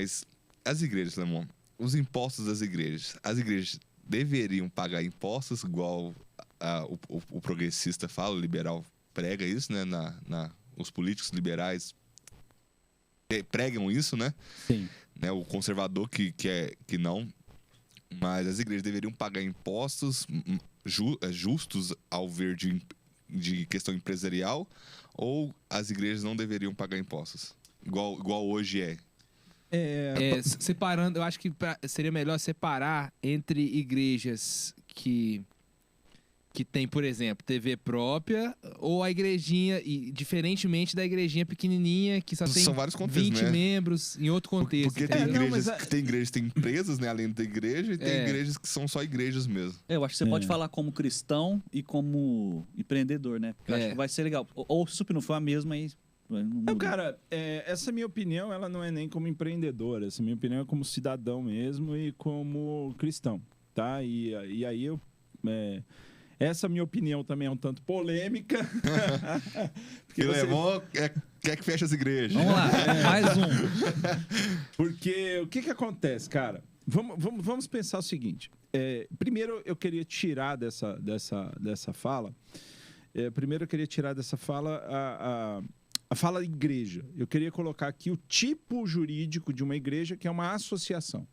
mas as igrejas, Lemon, os impostos das igrejas, as igrejas deveriam pagar impostos igual o progressista fala, o liberal prega isso, né? Os políticos liberais pregam isso, né? Sim. Né? O conservador que não. Mas as igrejas deveriam pagar impostos justos ao ver de questão empresarial, ou as igrejas não deveriam pagar impostos? Igual hoje é. Separando, eu acho que seria melhor separar entre igrejas que tem, por exemplo, TV própria, ou a igrejinha, e diferentemente da igrejinha pequenininha, que só tem São vários contextos, 20 né? membros em outro contexto. Porque tem igrejas que tem empresas, né, além da igreja, e tem igrejas que são só igrejas mesmo. Eu acho que você pode falar como cristão e como empreendedor, né? Porque eu acho que vai ser legal. Ou se não for a mesma, aí... Não, cara, essa minha opinião, ela não é nem como empreendedor. Essa minha opinião é como cidadão mesmo e como cristão, tá? E aí eu... Essa minha opinião também é um tanto polêmica. Porque Lemon quer que feche as igrejas. Vamos lá, mais um. Porque o que acontece, cara? Vamos pensar o seguinte. Primeiro, eu queria tirar dessa fala. Primeiro, eu queria tirar dessa fala a fala igreja. Eu queria colocar aqui o tipo jurídico de uma igreja, que é uma associação.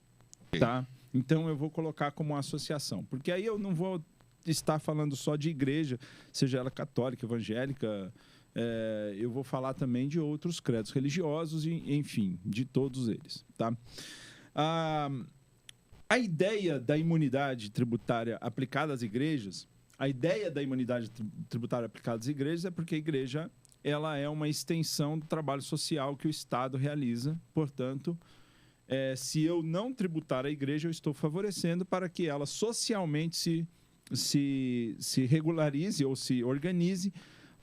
Tá? Então, eu vou colocar como uma associação. Porque aí eu não vou estar falando só de igreja, seja ela católica, evangélica, eu vou falar também de outros credos religiosos, enfim, de todos eles, tá? A ideia da imunidade tributária aplicada às igrejas, é porque a igreja ela é uma extensão do trabalho social que o Estado realiza, portanto, se eu não tributar a igreja, eu estou favorecendo para que ela socialmente se regularize ou se organize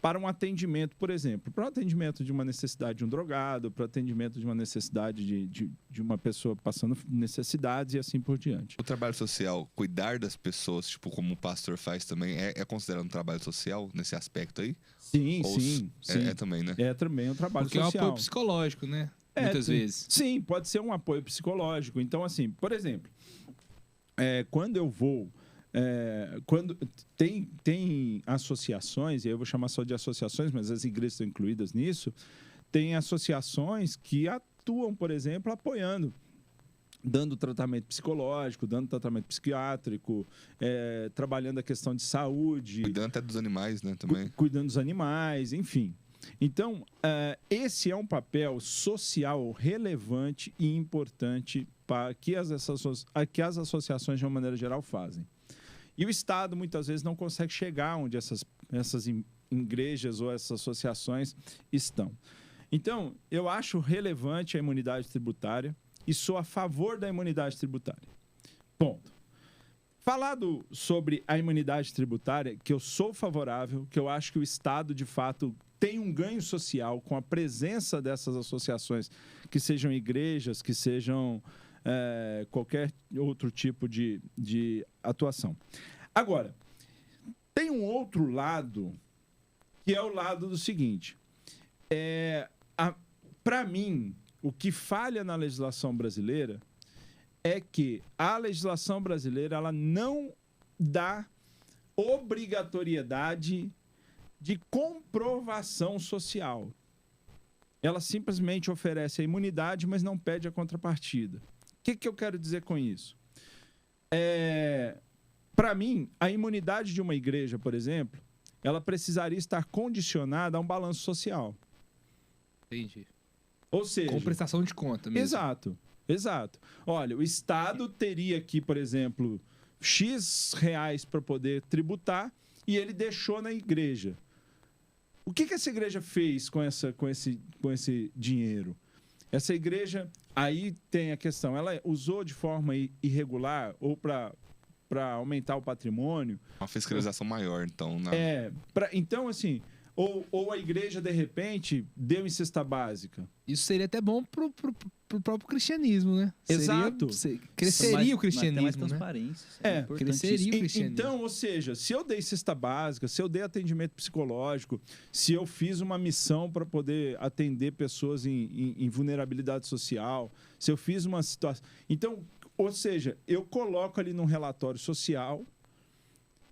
para um atendimento, por exemplo, para o atendimento de uma necessidade de um drogado, para o atendimento de uma necessidade de uma pessoa passando necessidades e assim por diante. O trabalho social, cuidar das pessoas, tipo, como o pastor faz também, é considerado um trabalho social nesse aspecto aí? Sim, ou sim. É também, né? É também um trabalho Porque social. Porque é um apoio psicológico, né? Muitas vezes. Sim, pode ser um apoio psicológico. Então, assim, por exemplo, quando eu vou... quando tem associações, e eu vou chamar só de associações, mas as igrejas estão incluídas nisso, tem associações que atuam, por exemplo, apoiando, dando tratamento psicológico, dando tratamento psiquiátrico, trabalhando a questão de saúde. Cuidando até dos animais, né, também. Cuidando dos animais, enfim. Então, esse é um papel social relevante e importante para que as associações, de uma maneira geral, fazem. E o Estado, muitas vezes, não consegue chegar onde essas igrejas ou essas associações estão. Então, eu acho relevante a imunidade tributária e sou a favor da imunidade tributária. Ponto. Falado sobre a imunidade tributária, que eu sou favorável, que eu acho que o Estado, de fato, tem um ganho social com a presença dessas associações, que sejam igrejas, que sejam... qualquer outro tipo de atuação. Agora, tem um outro lado, que é o lado do seguinte. Para mim, o que falha na legislação brasileira é que a legislação brasileira ela não dá obrigatoriedade de comprovação social. Ela simplesmente oferece a imunidade, mas não pede a contrapartida. O que eu quero dizer com isso? Para mim, a imunidade de uma igreja, por exemplo, ela precisaria estar condicionada a um balanço social. Entendi. Ou seja... Com prestação de conta mesmo. Exato. Olha, o Estado teria aqui, por exemplo, X reais para poder tributar e ele deixou na igreja. O que essa igreja fez com esse dinheiro? Essa igreja, aí tem a questão, ela usou de forma irregular ou para aumentar o patrimônio? Uma fiscalização maior, então. Então, assim, ou a igreja, de repente, deu em cesta básica. Isso seria até bom pro próprio cristianismo, né? Exato. Cresceria o Mas tem mais cristianismo, né? transparência. É, cresceria o cristianismo. Então, ou seja, se eu dei cesta básica, se eu dei atendimento psicológico, se eu fiz uma missão para poder atender pessoas em vulnerabilidade social, se eu fiz uma situação... Então, ou seja, eu coloco ali num relatório social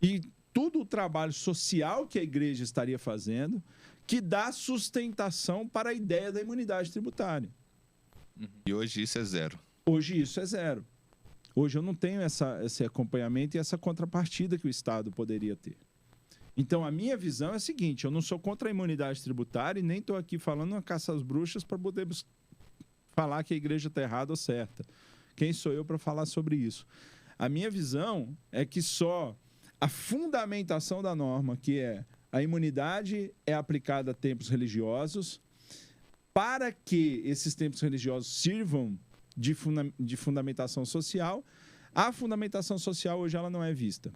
e todo o trabalho social que a igreja estaria fazendo que dá sustentação para a ideia da imunidade tributária. E hoje isso é zero. Hoje isso é zero. Hoje eu não tenho esse acompanhamento e essa contrapartida que o Estado poderia ter. Então, a minha visão é a seguinte, eu não sou contra a imunidade tributária e nem estou aqui falando uma caça às bruxas para poder falar que a igreja está errada ou certa. Quem sou eu para falar sobre isso? A minha visão é que só a fundamentação da norma, que é a imunidade é aplicada a tempos religiosos, para que esses tempos religiosos sirvam de fundamentação social, a fundamentação social hoje ela não é vista.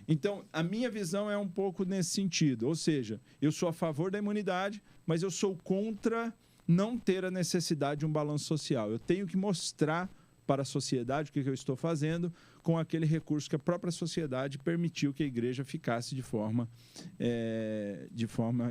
Então, a minha visão é um pouco nesse sentido, ou seja, eu sou a favor da imunidade, mas eu sou contra não ter a necessidade de um balanço social. Eu tenho que mostrar para a sociedade o que eu estou fazendo com aquele recurso que a própria sociedade permitiu que a igreja ficasse de forma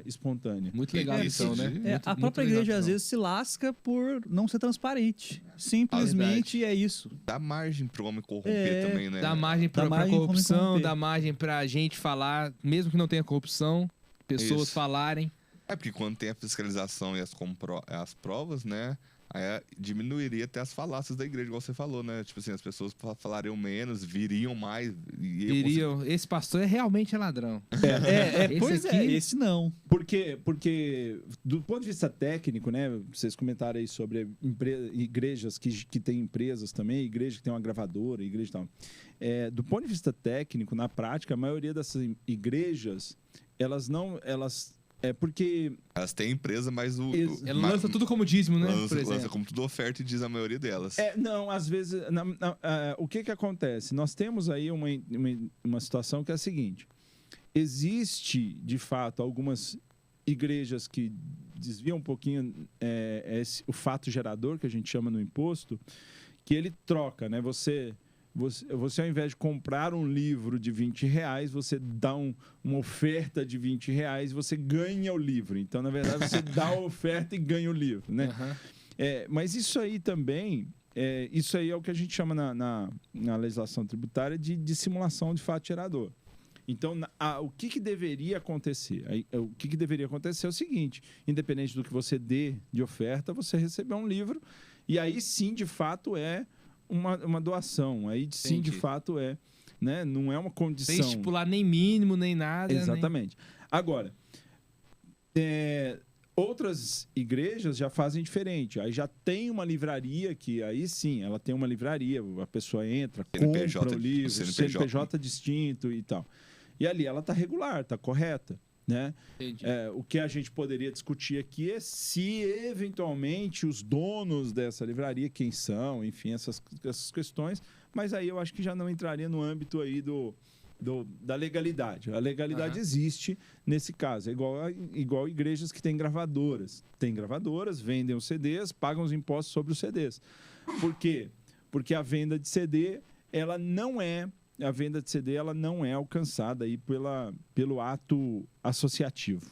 espontânea. Muito legal então, né? A própria igreja às vezes se lasca por não ser transparente. Simplesmente é isso. Dá margem para o homem corromper também, né? Dá margem para corrupção, dá margem para a gente falar, mesmo que não tenha corrupção, pessoas falarem. É porque quando tem a fiscalização e as provas, né? Aí diminuiria até as falácias da igreja, igual você falou, né? Tipo assim, as pessoas falariam menos, viriam mais. Esse pastor realmente é ladrão. Esse não. Porque, do ponto de vista técnico, né? Vocês comentaram aí sobre igrejas que têm empresas também, igreja que tem uma gravadora, igreja e tal. Do ponto de vista técnico, na prática, a maioria dessas igrejas, porque... Elas têm empresa, mas ela lança tudo como dízimo, né? Lança como tudo oferta e diz a maioria delas. Não, às vezes... o que acontece? Nós temos aí uma situação que é a seguinte. Existe, de fato, algumas igrejas que desviam um pouquinho o fato gerador, que a gente chama no imposto, que ele troca, né? Você, ao invés de comprar um livro de R$20, você dá uma oferta de R$20, você ganha o livro. Então, na verdade, você dá a oferta e ganha o livro, né? Uhum. Mas isso aí também, isso aí é o que a gente chama na legislação tributária de simulação de fato gerador. Então, o que deveria acontecer? O que deveria acontecer é o seguinte, independente do que você dê de oferta, você receber um livro, e aí sim, de fato, é uma doação. Aí sim, Entendi. De fato, né? Não é uma condição. Sem estipular nem mínimo, nem nada. Exatamente. Agora, outras igrejas já fazem diferente. Aí já tem uma livraria que, aí sim, ela tem uma livraria, a pessoa entra, compra o livro, CNPJ distinto e tal. E ali ela está regular, está correta. Né? O que a gente poderia discutir aqui é se, eventualmente, os donos dessa livraria, quem são, enfim, essas questões, mas aí eu acho que já não entraria no âmbito aí da legalidade. A legalidade existe nesse caso. É igual igrejas que têm gravadoras. Tem gravadoras, vendem os CDs, pagam os impostos sobre os CDs. Por quê? Porque a venda de CD, ela não é alcançada aí pelo ato associativo.